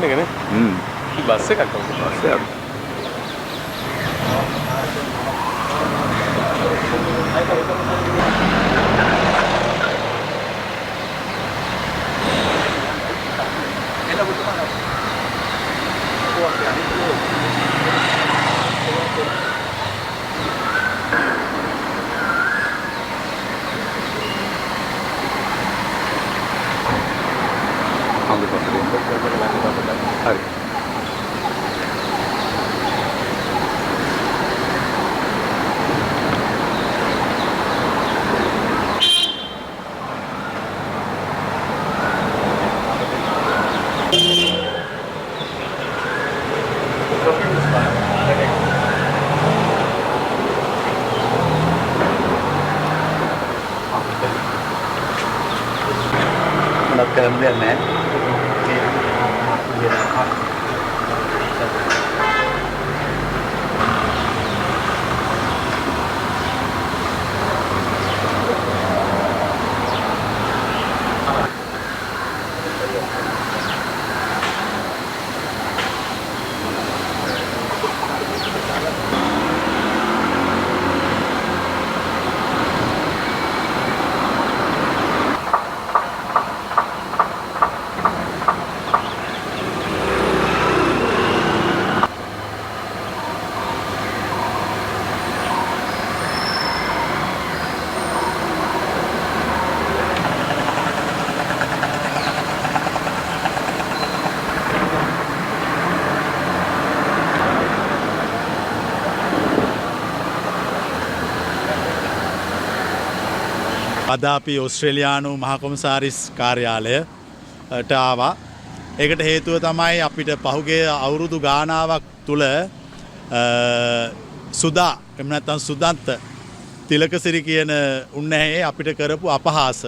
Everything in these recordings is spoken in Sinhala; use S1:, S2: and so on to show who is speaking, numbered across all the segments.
S1: රිටර්න් එක නේ. බස් එකක් තමයි.
S2: බස් එකක්. Hari. Nak kerja ni.
S3: අද අපි ඕස්ට්‍රේලියානු මහ කොමසාරිස් කාර්යාලයට ආවා. ඒකට හේතුව තමයි අපිට පහුගිය අවුරුදු ගානාවක් තුල සුදා එහෙම නැත්නම් සුදන්ත තිලකසිරි කියන උන්නැහේ අපිට කරපු අපහාස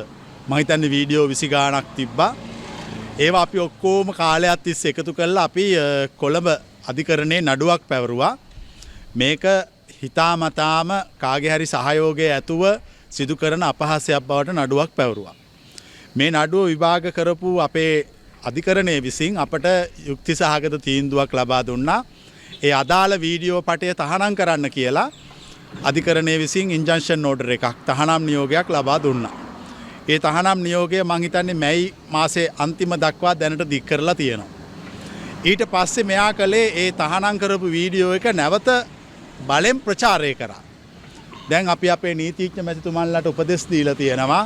S3: මම හිතන්නේ වීඩියෝ 20 ගාණක් තිබ්බා. ඒවා අපි ඔක්කොම කාලයක් තිස්සේ එකතු කරලා අපි කොළඹ අධිකරණයේ නඩුවක් පැවරුවා. මේක හිතාමතාම කාගේ හරි සහයෝගය ඇතුව සිදු කරන අපහාසයක් බවට නඩුවක් පැවරුවා. මේ නඩුව විභාග කරපු අපේ අධිකරණයේ විසින් අපට යුක්ති සහගත තීන්දුවක් ලබා දුන්නා. ඒ අදාළ වීඩියෝ පටය තහනම් කරන්න කියලා අධිකරණයේ විසින් ඉන්ජන්ෂන් ඕඩර් එකක් තහනම් නියෝගයක් ලබා දුන්නා. ඒ තහනම් නියෝගය මං හිතන්නේ මැයි මාසේ අන්තිම දක්වා දැනට දික් කරලා තියෙනවා. ඊට පස්සේ මෙයා කළේ ඒ තහනම් කරපු වීඩියෝ එක නැවත බලෙන් ප්‍රචාරය කරා. දැන් අපි අපේ නීතිඥ මැතිතුමන්ලට උපදෙස් දීලා තියෙනවා.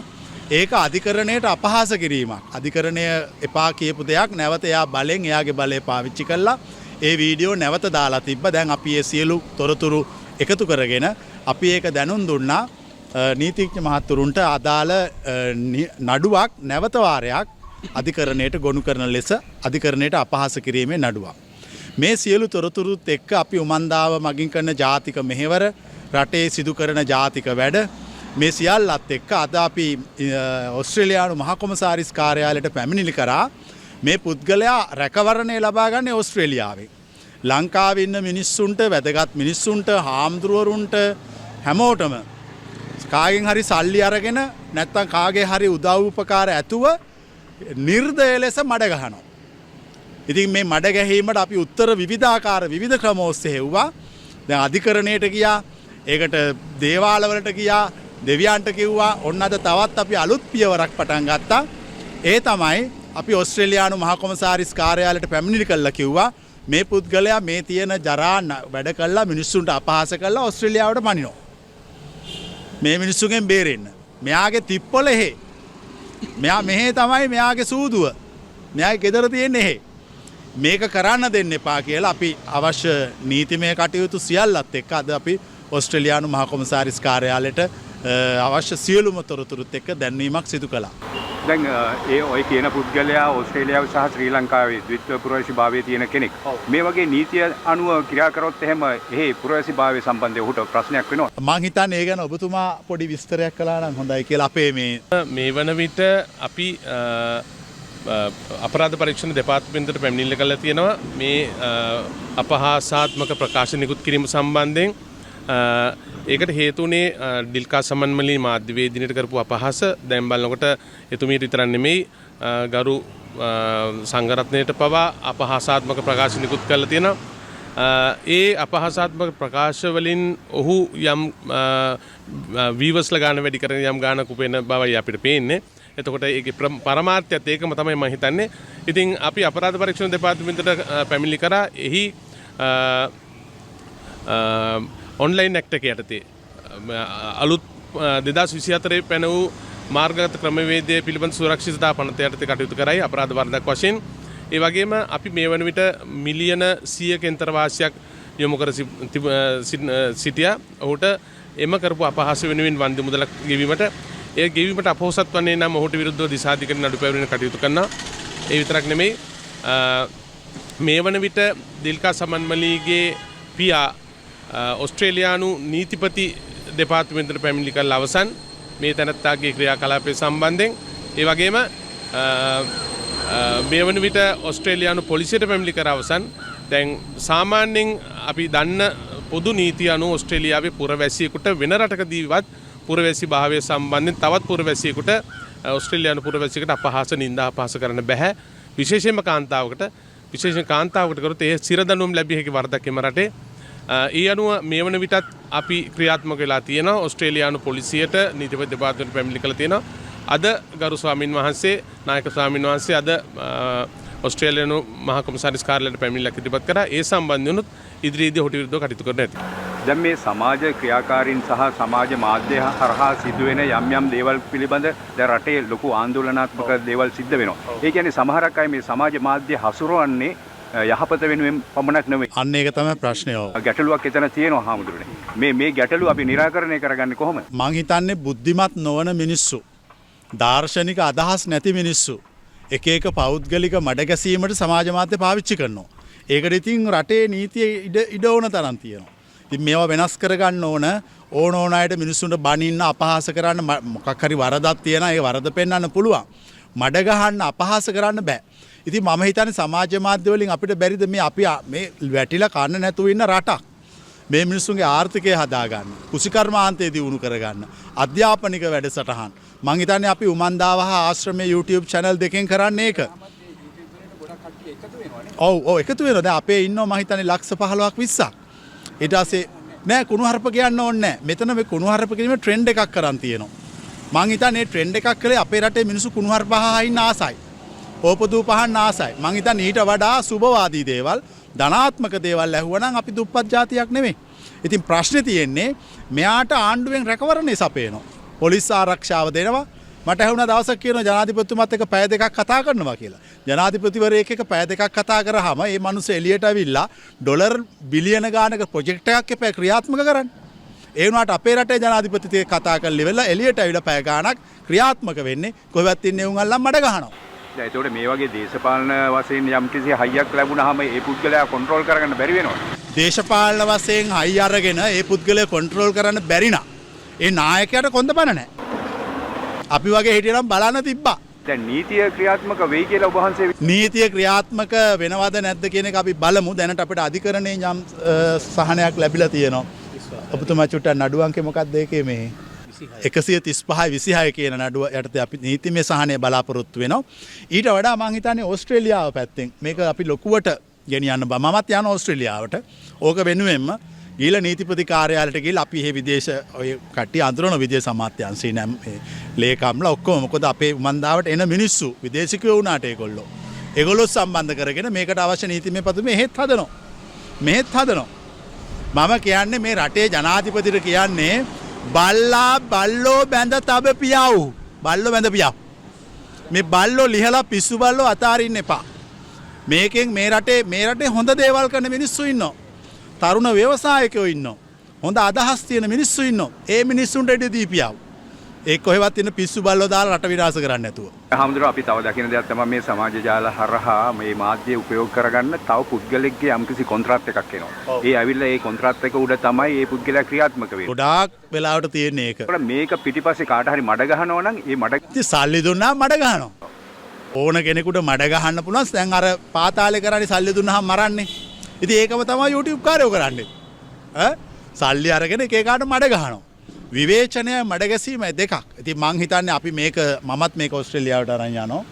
S3: ඒක අධිකරණයට අපහාස කිරීමක්. අධිකරණය එපා කියපු දෙයක් නැවත එයා බලෙන් එයාගේ බලය පාවිච්චි කළා. ඒ වීඩියෝ නැවත දාලා තිබ්බා. දැන් අපි ඒ සියලු තොරතුරු එකතු කරගෙන අපි ඒක දැනුම් දුන්නා නීතිඥ මහතුරුන්ට අදාළ නඩුවක් නැවත වාරයක් අධිකරණයට ගොනු කරන ලෙස අධිකරණයට අපහාස කිරීමේ නඩුවක්. මේ සියලු තොරතුරුත් එක්ක අපි උමන්දාව මගින් කරන ජාතික මෙහෙවර රටේ සිදු කරන ජාතික වැඩ මේ සියල්ලත් එක්ක අද අපි ඕස්ට්‍රේලියානු මහ කොමසාරිස් කාර්යාලයට පැමිණිලි කරා. මේ පුද්ගලයා රැකවරණය ලබා ගන්න ඕස්ට්‍රේලියාවේ. ලංකාවේ ඉන්න මිනිස්සුන්ට වැදගත් මිනිස්සුන්ට හාමුදුරුවරුන්ට හැමෝටම කාගෙන් හරි සල්ලි අරගෙන නැත්තම් කාගේ හරි උදව් උපකාර ඇතුව නිර්දය ලෙස මඩ ගහනවා. ඉතින් මේ මඩ ගැහිීමට අපි උත්තර විවිධාකාර විවිධ ක්‍රම ඔස්සේ හෙව්වා. දැන් අධිකරණයට ගියා. ඒකට දේවාලවලට ගියා. දෙවියන්ට කිව්වා. ඔන්න අද තවත් අපි අලුත් පියවරක් පටන් ගත්තා. ඒ තමයි අපි ඕස්ට්‍රේලියානු මහ කොමසාරිස් කාර්යාලයට පැමිණිලි කළා කිව්වා. මේ පුද්ගලයා මේ තියෙන ජරා වැඩ කළා මිනිස්සුන්ට අපහාස කළා ඕස්ට්‍රේලියාවට පනිනවා. මේ මිනිස්සුගෙන් බේරෙන්න. මෙයාගේ තිප්පොළ එහෙ. මෙයා මෙහෙ තමයි මෙයාගේ සූදුව. මෙයාගේ ගෙදර තියෙන්නේ එහෙ. මේක කරන්න දෙන්න එපා කියලා අපි අවශ්‍ය නීතිමය කටයුතු සියල්ලත් එක්ක අද අපි ඕස්ට්‍රේලියානු මහ කොමසාරිස් කාර්යාලයට අවශ්‍ය සියලුම තොරතුරුත් එක්ක දැන්වීමක් සිදු කළා.
S2: දැන් ඒ ඔය කියන පුද්ගලයා ඕස්ට්‍රේලියාව සහ ශ්‍රී ලංකාවේ ද්විත්ව පුරවැසිභාවයේ තියෙන කෙනෙක්. මේ වගේ නීතිය අනුව ක්‍රියා කරොත් එහෙම එහි පුරවැසිභාවය සම්බන්ධව ඔහුට ප්‍රශ්නයක් වෙනවා.
S3: මම හිතන්නේ ඒ ගැන ඔබතුමා පොඩි විස්තරයක් කළා නම් හොඳයි කියලා අපේ
S1: මේ වන විට අපි අපරාධ පරීක්ෂණ දෙපාර්තමේන්තුවට පැමිණිල්ල කළා තියෙනවා මේ අපහාසාත්මක ප්‍රකාශ නිකුත් කිරීම සම්බන්ධයෙන්. ඒකට හේතුනේ ඩිල්කා සමන්මලී මාධ්‍යවේදිනියට කරපු අපහාස. දැන් බලනකොට එතුමියට විතරක් නෙමෙයි ගරු සංඝරත්නයට පවා අපහාසාත්මක ප්‍රකාශ නිකුත් කරලා තියෙනවා. ඒ අපහාසාත්මක ප්‍රකාශ වලින් ඔහු යම් වීවර්ස්ලා ගන්න වැඩි කරන යම් ගානක් උපයන බවයි අපිට පේන්නේ. එතකොට ඒකේ පරමාර්ථයත් ඒකම තමයි මම හිතන්නේ. ඉතින් අපි අපරාධ පරීක්ෂණ දෙපාර්තමේන්තුවට පැමිණිලි කරා. එහි ඔන්ලයින් ඇක්ට් එක යටතේ අලුත් 2024 පැන වූ මාර්ගගත ක්‍රමවේදය පිළිබඳ සුරක්ෂිතතා පනත යටතේ කටයුතු කරයි අපරාධ වරදක් වශයෙන්. ඒ වගේම අපි මේ වන විට මිලියන 100ක න්තර වාසියක් යොමු කර සිටියා. ඔහුට එම කරපු අපහාස වෙනුවෙන් වන්දි මුදලක් ගෙවීමට ඒ ගෙවීමට අපොහොසත් වන්නේ නම් ඔහුට විරුද්ධව දිසාධිකරණ නඩු පැවරීමේ කටයුතු කරනවා. ඒ විතරක් නෙමෙයි මේ වන විට දිල්කා සමන්මලීගේ පියා ඔස්ට්‍රේලියානු නීතිපති දෙපාර්තමේන්තුවට පැමිණිලි කරලා අවසන් මේ තැනත්තාගේ ක්‍රියාකලාපය සම්බන්ධයෙන්. ඒ වගේම මේ වන විට ඔස්ට්‍රේලියානු පොලිසියට පැමිණිලි කර අවසන්. දැන් සාමාන්‍යයෙන් අපි දන්න පොදු නීතිය අනුව ඔස්ට්‍රේලියාවේ පුරවැසියෙකුට වෙන රටකදීවත් පුරවැසි භාවය සම්බන්ධයෙන් තවත් පුරවැසියෙකුට ඔස්ට්‍රේලියානු පුරවැසියෙකුට අපහාස නින්දා අපහාස කරන්න බෑ. විශේෂයෙන්ම කාන්තාවකට කරොත් ඒ සිරදඬුවම් ලැබිය හැකි වරදක් එම රටේ. ඒ අනුව මේ වන විටත් අපි ක්‍රියාත්මක වෙලා තියෙනවා. ඔස්ට්‍රේලියානු පොලිසියට නීතිපති දෙපාර්තමේන්තුවට පැමිණිලි කළා තියෙනවා. අද ගරු ස්වාමින් වහන්සේ නායක ස්වාමින් වහන්සේ අද ඔස්ට්‍රේලියානු මහා කොමසාරිස් කාර්යාලයට පැමිණිල්ලක් ඉදිරිපත් කරා. ඒ සම්බන්ධයෙන් ඉදිරියේදී ඔහුට විරුද්ධව කටයුතු කරන්න ඇති.
S2: දැන් මේ සමාජ ක්‍රියාකාරීන් සහ සමාජ මාධ්‍ය හරහා සිදුවෙන යම් දේවල් පිළිබඳ දැන් රටේ ලොකු ආందోලනාත්මක දේවල් සිද්ධ වෙනවා. ඒ කියන්නේ සමහරක් අය මේ සමාජ මාධ්‍ය හසුරවන්නේ යහපත වෙනුවෙන් පමණක් නෙවෙයි.
S3: අන්න ඒක තමයි ප්‍රශ්නය.
S2: ගැටලුවක් එතන තියෙනවා හාමුදුරනේ. මේ ගැටලුව අපි निराකරණය කරගන්නේ කොහොමද?
S3: මං හිතන්නේ බුද්ධිමත් නොවන මිනිස්සු, දාර්ශනික අදහස් නැති මිනිස්සු එක පෞද්ගලික මඩගැසීමට සමාජ මාධ්‍ය පාවිච්චි කරනවා. ඒකට ඉතින් රටේ නීතිය ඉඩ ඕන තරම් තියෙනවා. ඉතින් මේවා වෙනස් කරගන්න ඕන අයට මිනිස්සුන්ට බනින්න අපහාස කරන්න මොකක් හරි වරදක් තියෙනවා. ඒ වරද පෙන්වන්න පුළුවන්. මඩ ගහන්න අපහාස කරන්න බෑ. ඉතින් මම හිතන්නේ සමාජ මාධ්‍ය වලින් අපිට බැරිද අපි මේ වැටිලා කන්න නැතුව ඉන්න රටක් මේ මිනිස්සුන්ගේ ආර්ථිකය හදාගන්න, කුසිකර්මාන්තය දියුණු කරගන්න, අධ්‍යාපනික වැඩසටහන්. මං හිතන්නේ අපි උමන්දාව හා ආශ්‍රමයේ YouTube channel දෙකෙන් කරන්නේ ඒක. ඔව් එකතු වෙනවා. දැන් අපේ ඉන්නවා මං හිතන්නේ ලක්ෂ 15ක් 20ක්. ඊට පස්සේ නෑ කුණුහරුප කියන්න ඕනේ නෑ. මෙතන මේ කුණුහරුප කිරීමේ ට්‍රෙන්ඩ් එකක් කරන් තියෙනවා. මං හිතන්නේ ට්‍රෙන්ඩ් එකක් කරේ අපේ රටේ මිනිස්සු කුණුහරුප අහින්න ආසයි. ඕපදූ පහන් ආසයි. මං හිතන්නේ ඊට වඩා සුබවාදී දේවල්, ධනාත්මක දේවල් ඇහුවනම් අපි දුප්පත් ජාතියක් නෙමෙයි. ඉතින් ප්‍රශ්නේ තියෙන්නේ මෙයාට ආණ්ඩුවෙන් රැකවරණය සපයනවා. පොලිස් ආරක්ෂාව දෙනවා. මට ඇහුණා දවසක් කියනවා ජනාධිපතිතුමත් එක්ක පැය දෙකක් කතා කරනවා කියලා. ජනාධිපතිවරයෙක් එක්ක පැය දෙකක් කතා කරාම මේ මිනිස්සු එළියට ඇවිල්ලා ඩොලර් බිලියන ගානක ප්‍රොජෙක්ට් එකක් එපා ක්‍රියාත්මක කරන්න. ඒ වුණාට අපේ රටේ ජනාධිපතිතුමා කතා කරලා ඉවරලා එළියට ඇවිල්ලා පැය ගානක් ක්‍රියාත්මක වෙන්නේ කොහෙවත් ඉන්නේ උන් අල්ලන් මඩ ගහනවා.
S2: දැන් ඒතකොට මේ වගේ දේශපාලන වශයෙන් යම් කිසි හයියක් ලැබුණාම ඒ පුද්ගලයා කන්ට්‍රෝල් කරගන්න බැරි වෙනවා.
S3: දේශපාලන වශයෙන් හයි අරගෙන ඒ පුද්ගලයා කන්ට්‍රෝල් කරන්න බැරි නම් ඒ නායකයාට කොන්ද බන නැහැ. අපි වගේ හිටියනම් බලන්න තිබ්බා.
S2: දැන් නීතිය ක්‍රියාත්මක වෙයි කියලා ඔබ වහන්සේ
S3: නීතිය ක්‍රියාත්මක වෙනවද නැද්ද කියන එක අපි බලමු. දැනට අපිට අධිකරණයේ යම් සහනයක් ලැබිලා තියෙනවා. ඔබතුමා චුට්ටක් නඩු අංකේ මොකක්ද ඒකේ මේ 135/26 කියන නඩුව යටතේ අපි නීතිමය සහනය බලාපොරොත්තු වෙනවා. ඊට වඩා මම හිතන්නේ ඕස්ට්‍රේලියාව පැත්තෙන් මේක අපි ලොකුවට ගෙනියන්න බෑ. මමත් යන ඕස්ට්‍රේලියාවට. ඕක වෙනුවෙන්ම ගිහිල්ලා නීතිපති කාර්යාලයට ගිහිල්ලා අපි මේ විදේශ ඔය කට්ටිය අඳුරන විදේශ අමාත්‍යාංශේ නම් ලේකම්ලා ඔක්කොම මොකද අපේ උමන්දාවට එන මිනිස්සු විදේශිකයෝ වුණාට ඒගොල්ලෝ සම්බන්ධ කරගෙන මේකට අවශ්‍ය නීතිමය පදම මෙහෙත් හදනවා. මම කියන්නේ මේ රටේ ජනාධිපතිට කියන්නේ බල්ලෝ බැඳ තබ පියව්. බල්ලෝ බැඳ පියව්. මේ බල්ලෝ ලිහලා පිස්සු බල්ලෝ අතාරින්න එපා. මේකෙන් මේ රටේ හොඳ දේවල් කරන මිනිස්සු ඉන්නවා. තරුණ ව්‍යවසායකයෝ ඉන්නවා. හොඳ අදහස් තියෙන මිනිස්සු ඉන්නවා. ඒ මිනිස්සුන්ට ඉඩ දීපියව. ඒ කොහෙවත් ඉන්න පිස්සු බල්ලෝ දාලා රට විනාශ කරන්න නැතුව.
S2: හාමුදුරුවෝ අපි තව දකින්න දෙයක් තමයි මේ සමාජ ජාල හරහා මේ මාධ්‍ය උපයෝග කරගන්න තව පුද්ගලෙක්ගේ යම්කිසි කොන්ත්‍රාත් එකක් එනවා. ඒ ඇවිල්ලා ඒ කොන්ත්‍රාත් එක උඩ තමයි මේ පුද්ගලයා ක්‍රියාත්මක වෙන්නේ.
S3: ගොඩාක් වෙලාවට තියෙන ඒක.
S2: මේක පිටිපස්සේ කාට හරි මඩ ගහනවා නම් ඒ මඩ
S3: සල්ලි දුන්නා මඩ ගහනවා. ඕන කෙනෙකුට මඩ ගහන්න පුළුවන්. දැන් අර පාතාලේ කරන්නේ සල්ලි දුන්නාම මරන්නේ. ඉතින් ඒකම තමයි YouTube කාර්යෝ කරන්නේ. සල්ලි අරගෙන එක එකාට මඩ ගහනවා. විවේචනය මඩගැසීම දෙකක්. ඉතින් මං හිතන්නේ අපි මමත් මේක ඕස්ට්‍රේලියාවට අරන් යනවා.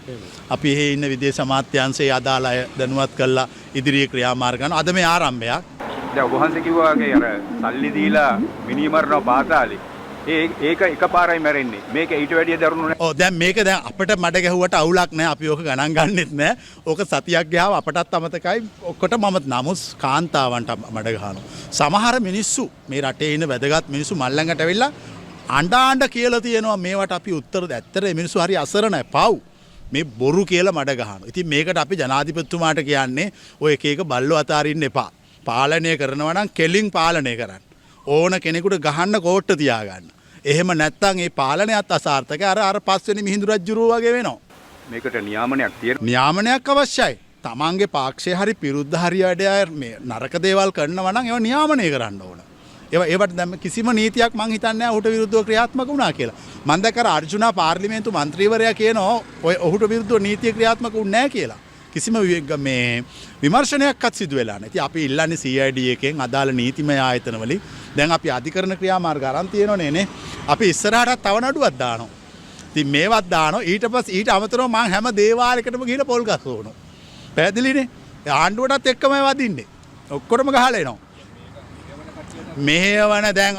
S3: අපි එහි ඉන්න විදේශ අමාත්‍යාංශයේ අදාළ අය දැනුවත් කරලා ඉදිරියේ ක්‍රියාමාර්ග ගන්න. අද මේ ආරම්භයක්.
S2: දැන් ඔබ වහන්සේ කිව්වා වගේ අර සල්ලි දීලා මිනිමරනවා පාතාලේ. ඒක එකපාරයි මැරෙන්නේ. මේක ඊට වැඩිය දරුණු නෑ.
S3: ඔව් දැන් මේක දැන් අපිට මඩ ගැහුවට අවුලක් නෑ. අපි ඕක ගණන් ගන්නෙත් නෑ. ඕක සතියක් ගියාම අපටත් අමතකයි. ඔක්කොට මම නමුත් කාන්තාවන්ට මඩ ගහනවා. සමහර මිනිස්සු මේ රටේ ඉන්න වැදගත් මිනිස්සු මල්ලඟට ඇවිල්ලා අඬ කියලා තියෙනවා මේවට අපි උත්තර ඇත්තට මේ මිනිස්සු හරි අසරණයි. පව්. මේ බොරු කියලා මඩ ගහනවා. ඉතින් මේකට අපි ජනාධිපතිතුමාට කියන්නේ ඔය එක එක බල්ලෝ අතාරින්න එපා. පාලනය කරනවා නම් කෙලින් පාලනය කරන්න. ඕන කෙනෙකුට ගහන්න කෝට්ට තියාගන්න. එහෙම නැත්තම් ඒ පාලනයත් අසාර්ථකයි. අර පස්වෙනි මිහිඳු රජුරුව වගේ වෙනවා.
S2: මේකට නියාමනයක් තියෙනවා.
S3: නියාමනයක් අවශ්‍යයි. තමන්ගේ පාක්ෂය හරි විරුද්ධ හරි වැඩ මේ නරක දේවල් කරනවා නම් ඒවා නියාමනය කරන්න ඕන. ඒවට දැන් කිසිම නීතියක් මං හිතන්නේ නැහැ ඔහුට විරුද්ධව ක්‍රියාත්මක වුණා කියලා. මම දැක්කර අර්ජුනා පාර්ලිමේන්තු මන්ත්‍රීවරයා කියනවා ඔය ඔහුට විරුද්ධව නීතිය ක්‍රියාත්මක වුණේ නැහැ කියලා. කිසිම මේ විමර්ශනයක්වත් සිදු වෙලා නැහැ. ඉතින් අපි ඉල්ලන්නේ CID එකෙන් අදාළ නීතිමය ආයතන වලින් දැන් අපි අධිකරණ ක්‍රියාමාර්ග අරන් තියෙනවනේ නේ. අපි ඉස්සරහට තව නඩුවක් දානවා. ඉතින් මේවත් දානවා. ඊට අමතරව මම හැම දේවාලයකටම ගිහිල්ලා පොල් ගස් ඕනවා. පැහැදිලිනේ. ආණ්ඩුවටත් එක්කමයි වදින්නේ. ඔක්කොටම ගහලා එනවා. මෙහෙවන දැන්